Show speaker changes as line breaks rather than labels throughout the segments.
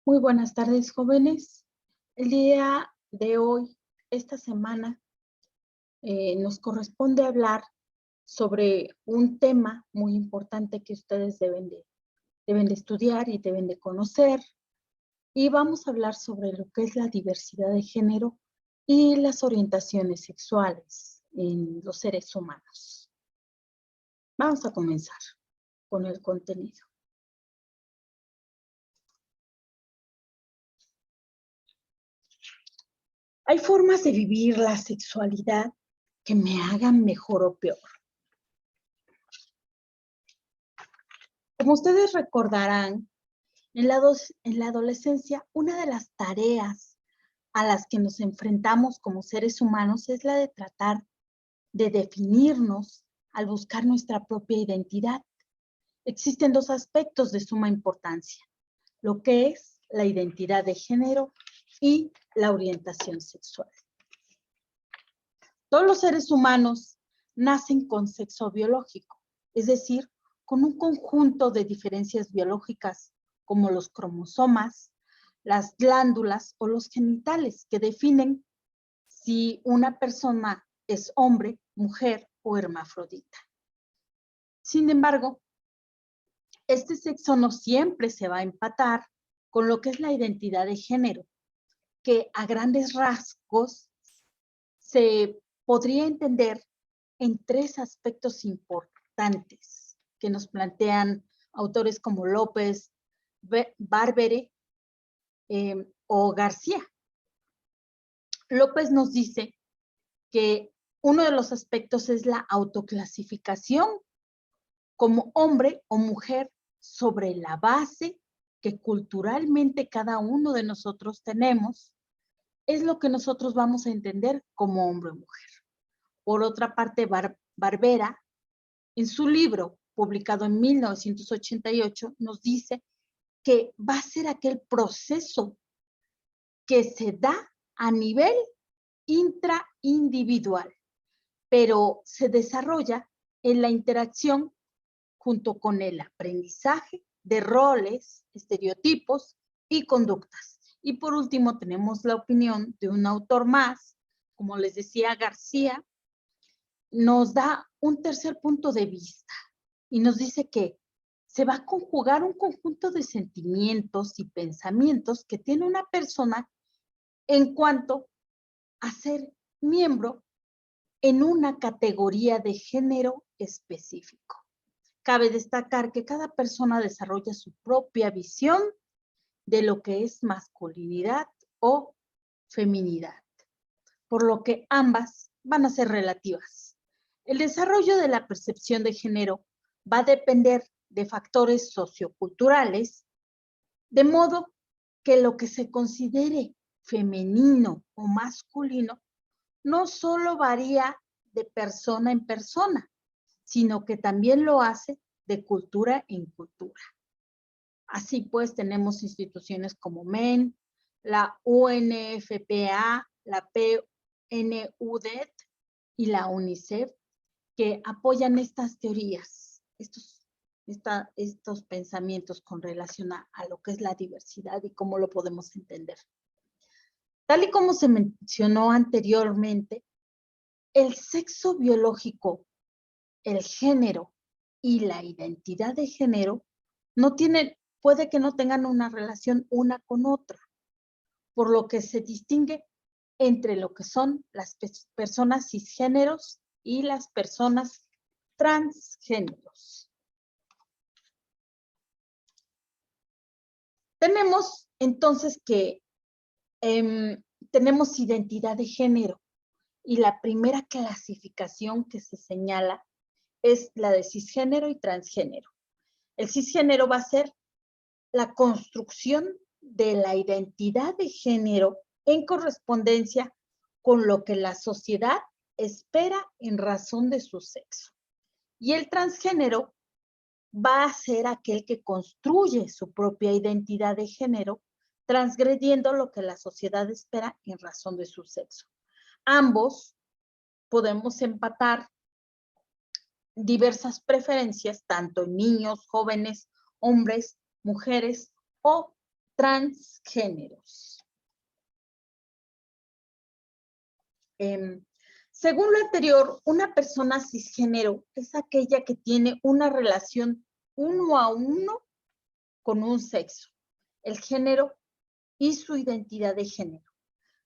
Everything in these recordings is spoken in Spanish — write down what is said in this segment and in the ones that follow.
Muy buenas tardes, jóvenes. El día de hoy, esta semana, nos corresponde hablar sobre un tema muy importante que ustedes deben de estudiar y deben de conocer. Y vamos a hablar sobre lo que es la diversidad de género y las orientaciones sexuales en los seres humanos. Vamos a comenzar con el contenido. Hay formas de vivir la sexualidad que me hagan mejor o peor. Como ustedes recordarán, en la adolescencia, una de las tareas a las que nos enfrentamos como seres humanos es la de tratar de definirnos al buscar nuestra propia identidad. Existen dos aspectos de suma importancia, lo que es la identidad de género y la orientación sexual. Todos los seres humanos nacen con sexo biológico, es decir, con un conjunto de diferencias biológicas como los cromosomas, las glándulas o los genitales que definen si una persona es hombre, mujer o hermafrodita. Sin embargo, este sexo no siempre se va a empatar con lo que es la identidad de género, que a grandes rasgos se podría entender en tres aspectos importantes que nos plantean autores como López, Barbere o García. López nos dice que uno de los aspectos es la autoclasificación como hombre o mujer sobre la base que culturalmente cada uno de nosotros tenemos, es lo que nosotros vamos a entender como hombre o mujer. Por otra parte, Barbera, en su libro publicado en 1988, nos dice que va a ser aquel proceso que se da a nivel intraindividual, pero se desarrolla en la interacción junto con el aprendizaje de roles, estereotipos y conductas. Y por último tenemos la opinión de un autor más, como les decía García, nos da un tercer punto de vista y nos dice que se va a conjugar un conjunto de sentimientos y pensamientos que tiene una persona en cuanto a ser miembro en una categoría de género específico. Cabe destacar que cada persona desarrolla su propia visión de lo que es masculinidad o feminidad, por lo que ambas van a ser relativas. El desarrollo de la percepción de género va a depender de factores socioculturales, de modo que lo que se considere femenino o masculino no solo varía de persona en persona, sino que también lo hace de cultura en cultura. Así pues, tenemos instituciones como MEN, la UNFPA, la PNUD y la UNICEF, que apoyan estas teorías, estos pensamientos con relación a lo que es la diversidad y cómo lo podemos entender. Tal y como se mencionó anteriormente, el sexo biológico, el género y la identidad de género puede que no tengan una relación una con otra, por lo que se distingue entre lo que son las personas cisgéneros y las personas transgéneros. Tenemos entonces que tenemos identidad de género y la primera clasificación que se señala es la de cisgénero y transgénero. El cisgénero va a ser la construcción de la identidad de género en correspondencia con lo que la sociedad espera en razón de su sexo. Y el transgénero va a ser aquel que construye su propia identidad de género, transgrediendo lo que la sociedad espera en razón de su sexo. Ambos podemos empatar diversas preferencias, tanto en niños, jóvenes, hombres, mujeres o transgéneros. Según lo anterior, una persona cisgénero es aquella que tiene una relación uno a uno con un sexo, el género y su identidad de género,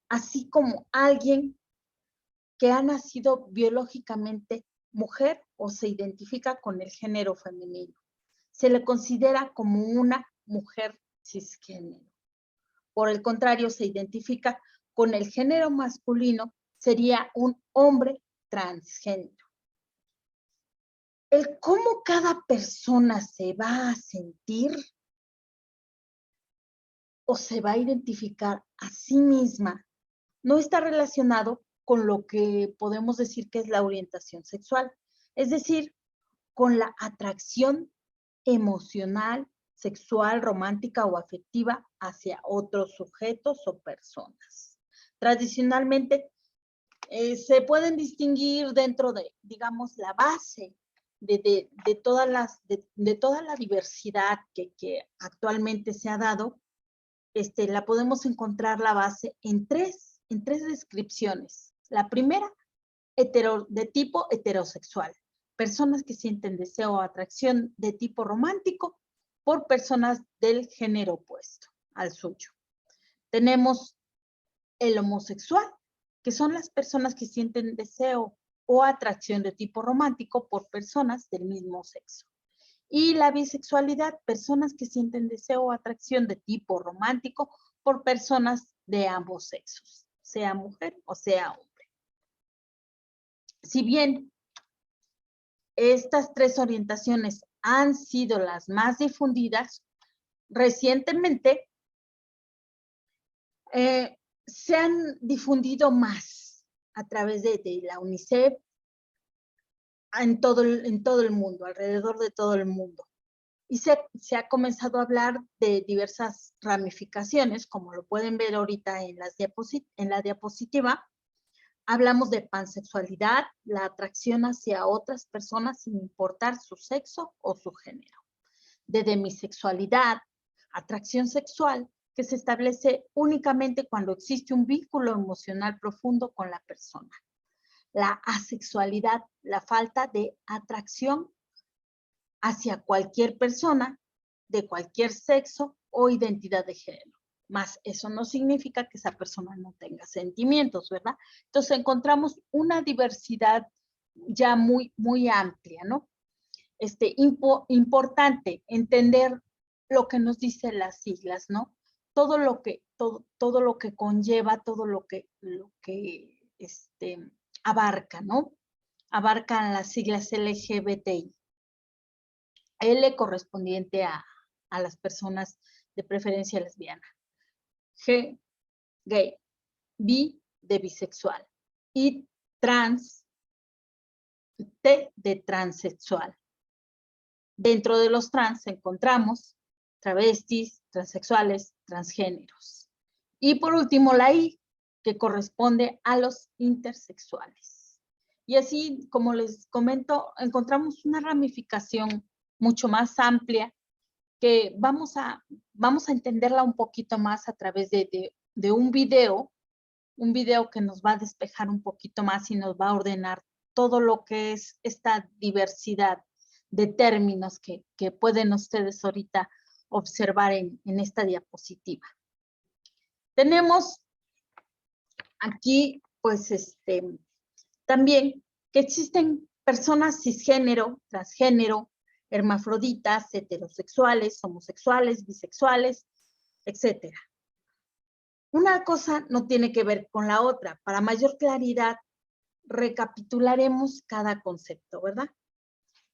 así como alguien que ha nacido biológicamente mujer o se identifica con el género femenino. Se le considera como una mujer cisgénero. Por el contrario, se identifica con el género masculino, sería un hombre transgénero. El cómo cada persona se va a sentir o se va a identificar a sí misma no está relacionado con lo que podemos decir que es la orientación sexual, es decir, con la atracción emocional, sexual, romántica o afectiva hacia otros sujetos o personas. Tradicionalmente, se pueden distinguir dentro de, digamos, la base de toda la diversidad que actualmente se ha dado, la podemos encontrar la base en tres descripciones. La primera, de tipo heterosexual. Personas que sienten deseo o atracción de tipo romántico por personas del género opuesto al suyo. Tenemos el homosexual, que son las personas que sienten deseo o atracción de tipo romántico por personas del mismo sexo. Y la bisexualidad, personas que sienten deseo o atracción de tipo romántico por personas de ambos sexos, sea mujer o sea hombre. Si bien estas tres orientaciones han sido las más difundidas, recientemente se han difundido más a través de la UNICEF en todo el mundo, alrededor de todo el mundo. Y se ha comenzado a hablar de diversas ramificaciones, como lo pueden ver ahorita en la diapositiva. Hablamos de pansexualidad, la atracción hacia otras personas sin importar su sexo o su género. De demisexualidad, atracción sexual que se establece únicamente cuando existe un vínculo emocional profundo con la persona. La asexualidad, la falta de atracción hacia cualquier persona de cualquier sexo o identidad de género. Más eso no significa que esa persona no tenga sentimientos, ¿verdad? Entonces encontramos una diversidad ya muy, muy amplia, ¿no? Importante entender lo que nos dicen las siglas, ¿no? Todo lo que conlleva, todo lo que abarca, ¿no? Abarcan las siglas LGBTI. L correspondiente a las personas de preferencia lesbiana. G, gay. B, de bisexual. Y trans, T, de transexual. Dentro de los trans encontramos travestis, transexuales, transgéneros. Y por último la I, que corresponde a los intersexuales. Y así, como les comento, encontramos una ramificación mucho más amplia que vamos a entenderla un poquito más a través de un video que nos va a despejar un poquito más y nos va a ordenar todo lo que es esta diversidad de términos que pueden ustedes ahorita observar en esta diapositiva. Tenemos aquí, pues, también que existen personas cisgénero, transgénero, hermafroditas, heterosexuales, homosexuales, bisexuales, etc. Una cosa no tiene que ver con la otra. Para mayor claridad, recapitularemos cada concepto, ¿verdad?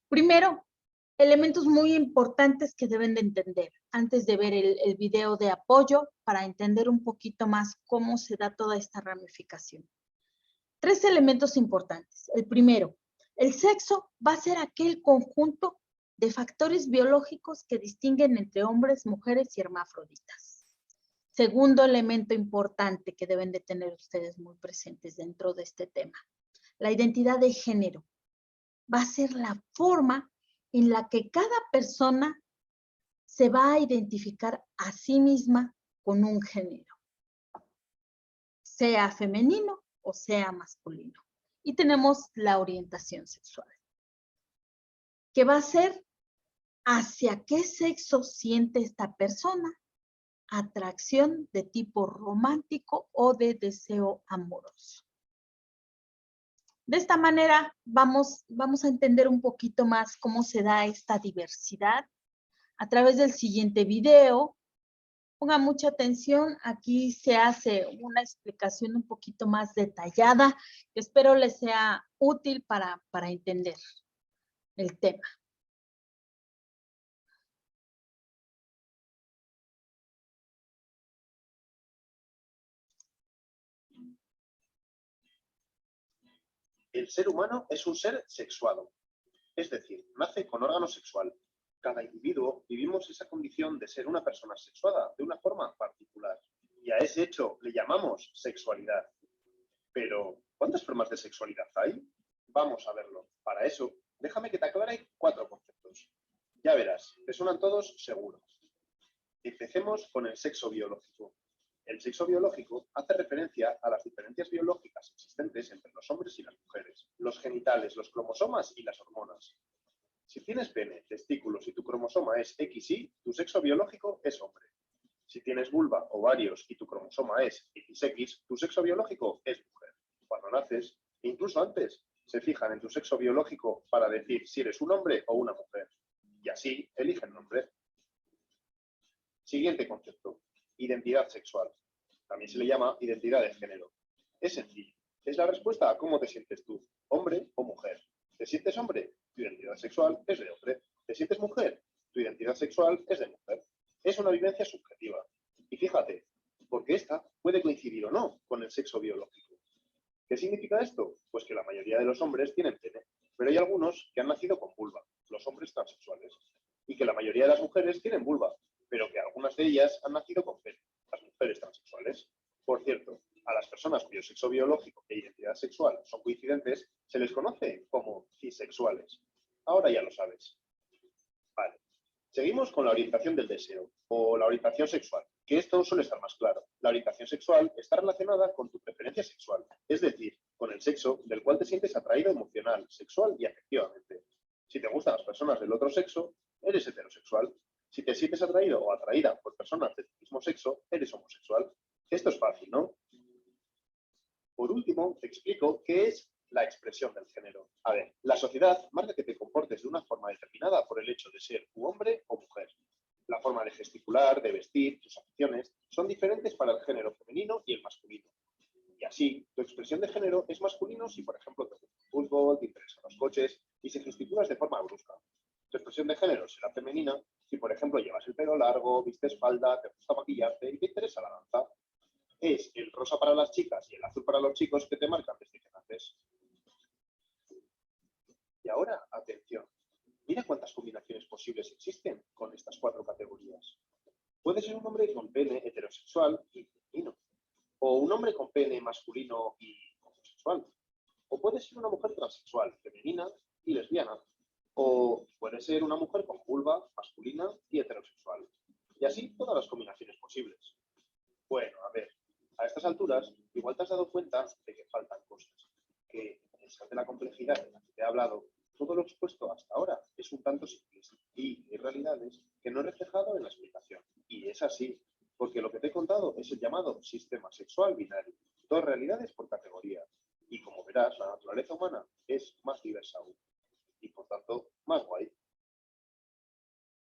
Primero, elementos muy importantes que deben de entender antes de ver el video de apoyo para entender un poquito más cómo se da toda esta ramificación. Tres elementos importantes. El primero, el sexo va a ser aquel conjunto de factores biológicos que distinguen entre hombres, mujeres y hermafroditas. Segundo elemento importante que deben de tener ustedes muy presentes dentro de este tema. La identidad de género va a ser la forma en la que cada persona se va a identificar a sí misma con un género, sea femenino o sea masculino. Y tenemos la orientación sexual, que va a ser hacia qué sexo siente esta persona, atracción de tipo romántico o de deseo amoroso. De esta manera vamos a entender un poquito más cómo se da esta diversidad a través del siguiente video. Pongan mucha atención, aquí se hace una explicación un poquito más detallada, que espero les sea útil para entender el tema.
El ser humano es un ser sexuado, es decir, nace con órgano sexual. Cada individuo vivimos esa condición de ser una persona sexuada de una forma particular. Y a ese hecho le llamamos sexualidad. Pero, ¿cuántas formas de sexualidad hay? Vamos a verlo. Para eso, déjame que te aclare 4 conceptos. Ya verás, te suenan todos seguros. Empecemos con el sexo biológico. El sexo biológico hace referencia a las diferencias biológicas existentes entre los hombres y las mujeres, los genitales, los cromosomas y las hormonas. Si tienes pene, testículos y tu cromosoma es XY, tu sexo biológico es hombre. Si tienes vulva, ovarios y tu cromosoma es XX, tu sexo biológico es mujer. Cuando naces, e incluso antes, se fijan en tu sexo biológico para decir si eres un hombre o una mujer. Y así eligen nombre. Siguiente concepto. Identidad sexual. También se le llama identidad de género. Es sencillo. Es la respuesta a cómo te sientes tú, hombre o mujer. ¿Te sientes hombre? Tu identidad sexual es de hombre. ¿Te sientes mujer? Tu identidad sexual es de mujer. Es una vivencia subjetiva. Y fíjate, porque esta puede coincidir o no con el sexo biológico. ¿Qué significa esto? Pues que la mayoría de los hombres tienen pene, pero hay algunos que han nacido con vulva, los hombres transexuales, y que la mayoría de las mujeres tienen vulva, pero que algunas de ellas han nacido con pene, las mujeres transexuales. Por cierto, a las personas cuyo sexo biológico e identidad sexual son coincidentes, se les conoce como cisexuales. Ahora ya lo sabes. Vale. Seguimos con la orientación del deseo, o la orientación sexual, que esto suele estar más claro. La orientación sexual está relacionada con tu preferencia sexual, es decir, con el sexo del cual te sientes atraído emocional, sexual y afectivamente. Si te gustan las personas del otro sexo, eres heterosexual. Si te sientes atraído o atraída por personas del mismo sexo, eres homosexual. Esto es fácil, ¿no? Por último, te explico qué es la expresión del género. A ver, la sociedad marca que te comportes de una forma determinada por el hecho de ser u hombre o mujer. La forma de gesticular, de vestir, tus acciones, son diferentes para el género femenino y el masculino. Y así, tu expresión de género es masculino si, por ejemplo, te gusta el fútbol, te interesan los coches y si gesticulas de forma brusca. Tu expresión de género será femenina si, por ejemplo, llevas el pelo largo, vistes falda, te gusta maquillarte y te interesa la danza. Es el rosa para las chicas y el azul para los chicos que te marcan desde que naces. Y ahora, atención. Mira cuántas combinaciones posibles existen con estas 4 categorías. Puede ser un hombre con pene heterosexual y femenino. O un hombre con pene masculino y homosexual. O puede ser una mujer transexual, femenina y lesbiana. O puede ser una mujer con vulva, masculina y heterosexual. Y así todas las combinaciones posibles. Bueno, a ver, a estas alturas igual te has dado cuenta de que faltan cosas. Que, a pesar de la complejidad de la que te he hablado, todo lo expuesto hasta ahora es un tanto simplista y hay realidades que no he reflejado en la explicación. Y es así, porque lo que te he contado es el llamado sistema sexual binario. 2 realidades por categoría. Y como verás, la naturaleza humana es más diversa aún. Y por tanto, más guay.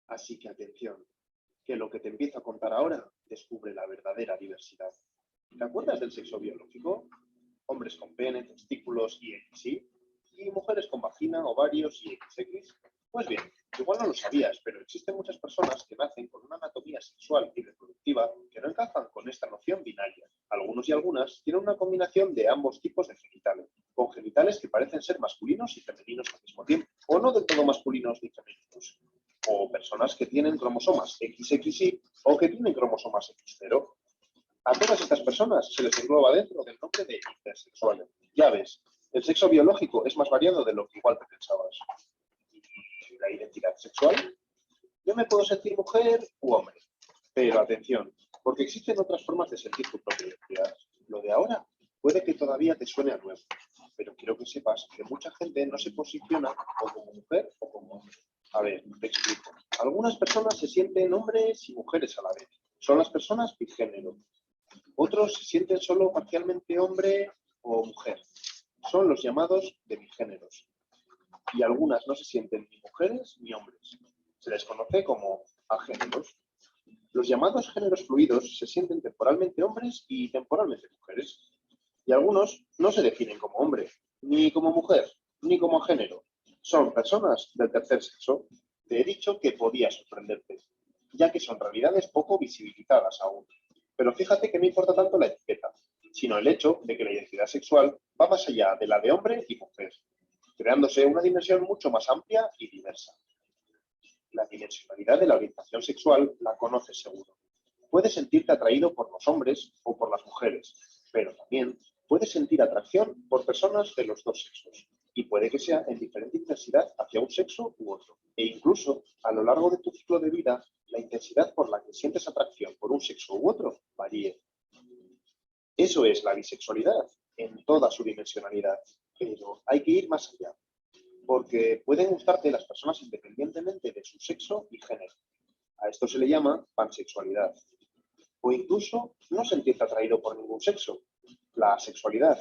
Así que atención, que lo que te empiezo a contar ahora descubre la verdadera diversidad. ¿Te acuerdas del sexo biológico? Hombres con pene, testículos y XY, y mujeres con vagina, ovarios y XX. Pues bien, igual no lo sabías, pero existen muchas personas que nacen con una anatomía sexual y reproductiva que no encajan con esta noción binaria. Algunos y algunas tienen una combinación de ambos tipos de genitales, con genitales que parecen ser masculinos y femeninos al mismo tiempo, o no del todo masculinos ni femeninos. O personas que tienen cromosomas XXY o que tienen cromosomas X0. A todas estas personas se les engloba dentro del nombre de intersexuales. Ya ves, el sexo biológico es más variado de lo que igual te pensabas. ¿Y la identidad sexual? Yo me puedo sentir mujer u hombre, pero atención, porque existen otras formas de sentir tu propia identidad. Lo de ahora puede que todavía te suene a nuevo, pero quiero que sepas que mucha gente no se posiciona o como mujer o como hombre. A ver, te explico. Algunas personas se sienten hombres y mujeres a la vez. Son las personas bigénero. Otros se sienten solo parcialmente hombre o mujer. Son los llamados demigéneros. Y algunas no se sienten ni mujeres ni hombres. Se les conoce como agéneros. Los llamados géneros fluidos se sienten temporalmente hombres y temporalmente mujeres. Y algunos no se definen como hombre, ni como mujer, ni como género. Son personas del tercer sexo. Te he dicho que podía sorprenderte, ya que son realidades poco visibilizadas aún. Pero fíjate que no importa tanto la etiqueta, sino el hecho de que la identidad sexual va más allá de la de hombre y mujer, creándose una dimensión mucho más amplia y diversa. La dimensionalidad de la orientación sexual la conoces seguro. Puedes sentirte atraído por los hombres o por las mujeres, pero también puedes sentir atracción por personas de los dos sexos, y puede que sea en diferente intensidad hacia un sexo u otro. E incluso, a lo largo de tu ciclo de vida, la intensidad por la que sientes atracción por un sexo u otro varíe. Eso es la bisexualidad, en toda su dimensionalidad, pero hay que ir más allá, porque pueden gustarte las personas independientemente de su sexo y género. A esto se le llama pansexualidad. O incluso no sentirte atraído por ningún sexo, la asexualidad.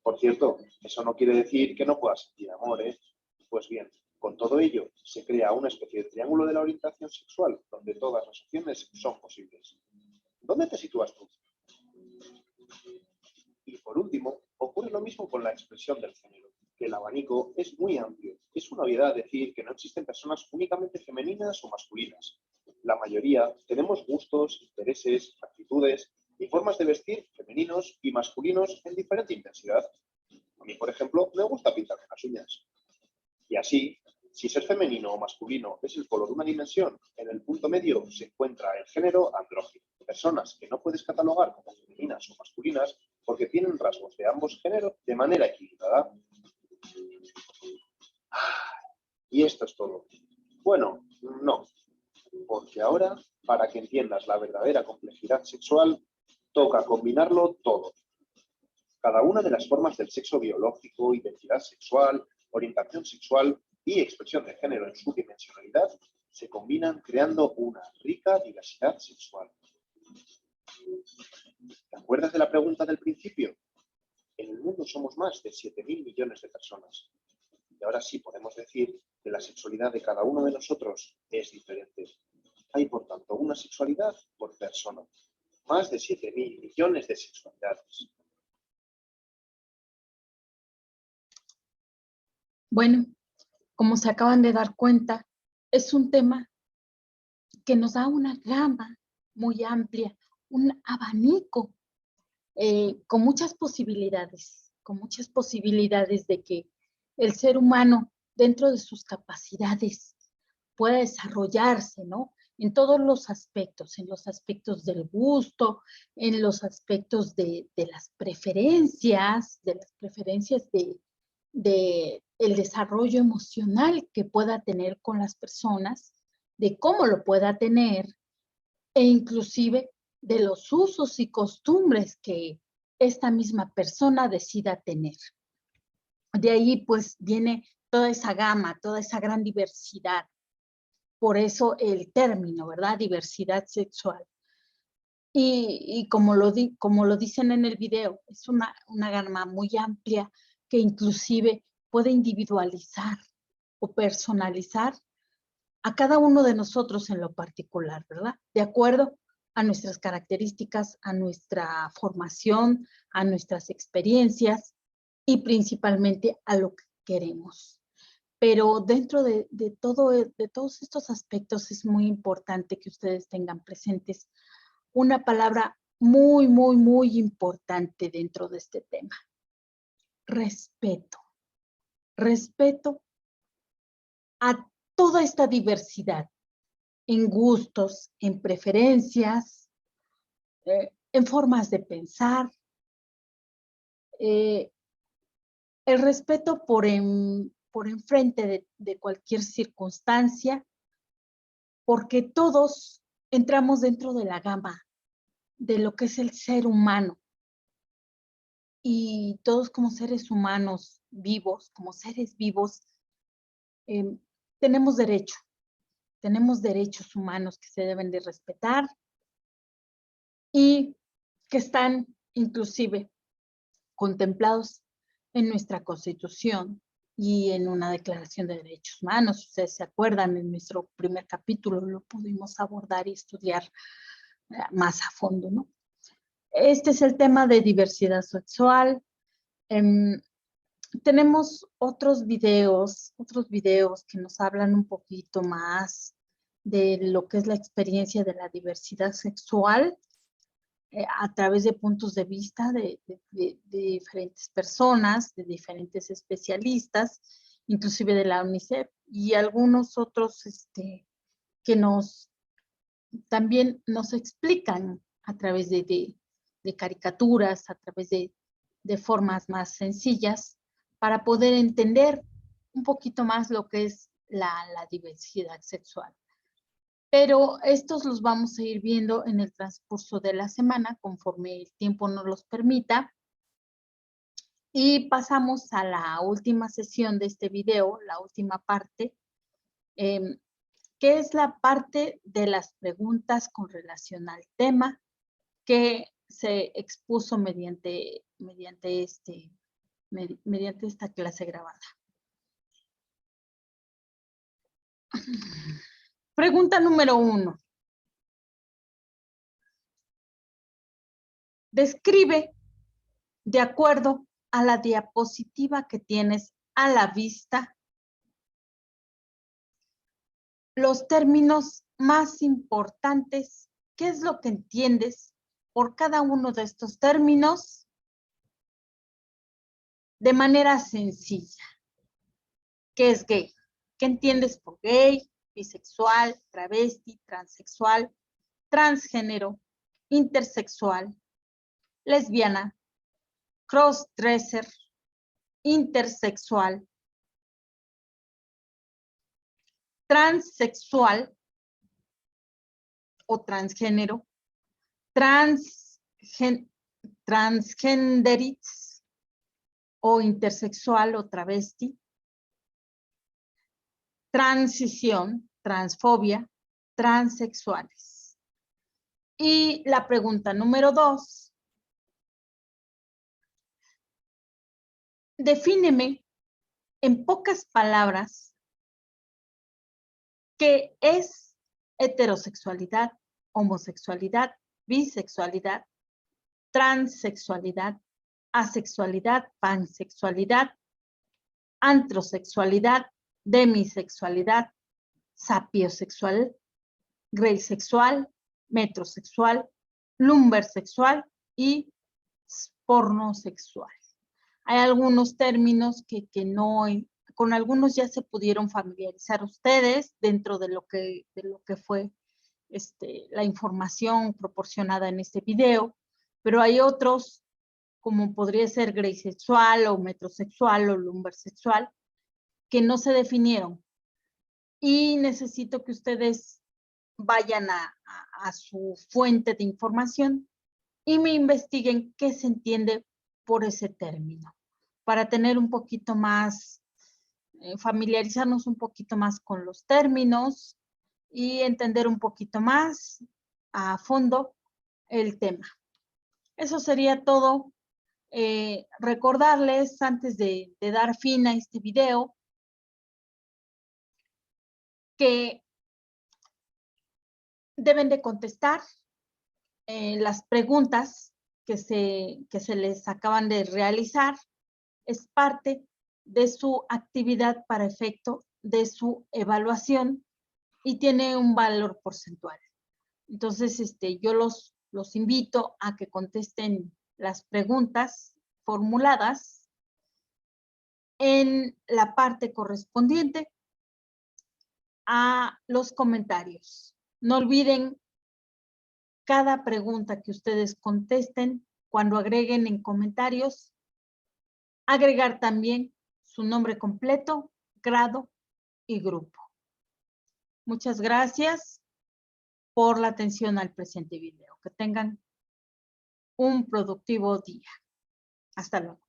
Por cierto, eso no quiere decir que no puedas sentir amor, ¿eh? Pues bien, con todo ello se crea una especie de triángulo de la orientación sexual donde todas las opciones son posibles. ¿Dónde te sitúas tú? Y por último, ocurre lo mismo con la expresión del género, que el abanico es muy amplio. Es una obviedad decir que no existen personas únicamente femeninas o masculinas. La mayoría tenemos gustos, intereses, actitudes y formas de vestir femeninos y masculinos en diferente intensidad. A mí, por ejemplo, me gusta pintarme las uñas. Y así, si ser femenino o masculino es el polo de una dimensión, en el punto medio se encuentra el género andrógino. Personas que no puedes catalogar como femeninas o masculinas porque tienen rasgos de ambos géneros de manera equilibrada. Y esto es todo. Bueno, no, porque ahora, para que entiendas la verdadera complejidad sexual, toca combinarlo todo. Cada una de las formas del sexo biológico, identidad sexual, orientación sexual y expresión de género en su dimensionalidad se combinan creando una rica diversidad sexual. ¿Te acuerdas de la pregunta del principio? En el mundo somos más de 7.000 millones de personas. Y ahora sí podemos decir que la sexualidad de cada uno de nosotros es diferente. Hay, por tanto, una sexualidad por persona. Más de 7.000 millones de sexualidades.
Bueno, como se acaban de dar cuenta, es un tema que nos da una gama muy amplia, un abanico con muchas posibilidades de que el ser humano, dentro de sus capacidades, pueda desarrollarse, ¿no? En todos los aspectos, en los aspectos del gusto, en los aspectos de las preferencias, de el desarrollo emocional que pueda tener con las personas, de cómo lo pueda tener, e inclusive de los usos y costumbres que esta misma persona decida tener. De ahí pues viene toda esa gama, toda esa gran diversidad. Por eso el término, ¿verdad? Diversidad sexual. Y como lo dicen en el video, es una gama muy amplia que inclusive puede individualizar o personalizar a cada uno de nosotros en lo particular, ¿verdad? De acuerdo a nuestras características, a nuestra formación, a nuestras experiencias y principalmente a lo que queremos. Pero dentro de todos estos aspectos es muy importante que ustedes tengan presentes una palabra muy, muy, muy importante dentro de este tema. Respeto. Respeto a toda esta diversidad en gustos, en preferencias, en formas de pensar. El respeto por enfrente de cualquier circunstancia porque todos entramos dentro de la gama de lo que es el ser humano. Y todos como seres humanos vivos, como seres vivos, tenemos derechos humanos que se deben de respetar y que están inclusive contemplados en nuestra Constitución y en una Declaración de Derechos Humanos. Ustedes se acuerdan, en nuestro primer capítulo lo pudimos abordar y estudiar más a fondo, ¿no? Este es el tema de diversidad sexual. Tenemos otros videos que nos hablan un poquito más de lo que es la experiencia de la diversidad sexual a través de puntos de vista de diferentes personas, de diferentes especialistas, inclusive de la UNICEF, y algunos otros que también nos explican a través de caricaturas, a través de formas más sencillas, para poder entender un poquito más lo que es la diversidad sexual. Pero estos los vamos a ir viendo en el transcurso de la semana, conforme el tiempo nos los permita. Y pasamos a la última sesión de este video, la última parte, que es la parte de las preguntas con relación al tema que se expuso mediante esta clase grabada. Pregunta número 1. Describe, de acuerdo a la diapositiva que tienes a la vista, los términos más importantes. ¿Qué es lo que entiendes por cada uno de estos términos de manera sencilla? ¿Qué es gay? ¿Qué entiendes por gay, bisexual, travesti, transexual, transgénero, intersexual, lesbiana, crossdresser, intersexual, transexual o transgénero, transgenderix o intersexual o travesti, transición, transfobia, transexuales? Y la pregunta número 2. Defíneme en pocas palabras qué es heterosexualidad, homosexualidad, bisexualidad, transexualidad, asexualidad, pansexualidad, antrosexualidad, demisexualidad, sapiosexual, greysexual, metrosexual, lumbersexual y pornosexual. Hay algunos términos que no, con algunos ya se pudieron familiarizar ustedes dentro de lo que fue la información proporcionada en este video, pero hay otros, como podría ser greysexual o metrosexual o lumbersexual, que no se definieron. Y necesito que ustedes vayan a su fuente de información y me investiguen qué se entiende por ese término, para tener un poquito más, familiarizarnos un poquito más con los términos y entender un poquito más a fondo el tema. Eso sería todo. Recordarles antes de dar fin a este video que deben de contestar las preguntas que se les acaban de realizar. Es parte de su actividad para efecto de su evaluación y tiene un valor porcentual. Entonces, yo los invito a que contesten las preguntas formuladas en la parte correspondiente a los comentarios. No olviden cada pregunta que ustedes contesten, cuando agreguen en comentarios, agregar también su nombre completo, grado y grupo. Muchas gracias. por la atención al presente video. Que tengan un productivo día. Hasta luego.